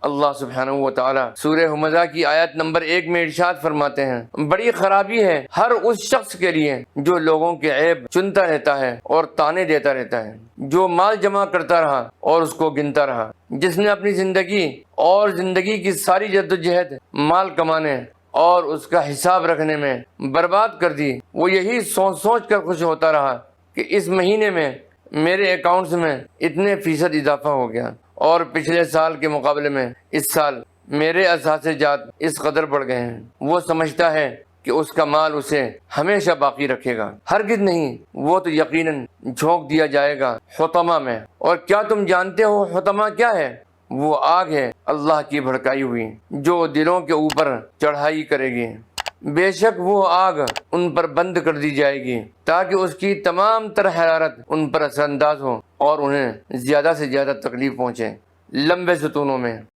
अल्लाह सुब्हानहू व तआला सूरह हुमज़ा की आयत नंबर 1 में इरशाद फरमाते हैं, बड़ी खराबी है हर उस शख्स के लिए जो लोगों के ऐब चुनता रहता है और ताने देता रहता है, जो माल जमा करता रहा और उसको गिनता रहा, जिसने अपनी जिंदगी की सारी जद्दोजहद माल कमाने और उसका हिसाब रखने में बर्बाद कर दी। वो यही सोच सोच कर खुश होता रहा कि इस महीने में मेरे अकाउंट्स में इतने फीसद इजाफा हो गया और पिछले साल के मुकाबले में इस साल मेरे असासे जात इस कदर बढ़ गए हैं। वो समझता है कि उसका माल उसे हमेशा बाकी रखेगा। हरगिज़ नहीं, वो तो यकीनन झोंक दिया जाएगा हुतमा में। और क्या तुम जानते हो हुतमा क्या है? वो आग है अल्लाह की भड़काई हुई जो दिलों के ऊपर चढ़ाई करेगी। बेशक वो आग उन पर बंद कर दी जाएगी ताकि उसकी तमाम तरह हरारत उन पर असरअंदाज हो और उन्हें ज्यादा से ज्यादा तकलीफ पहुँचे। लंबे सतूनों में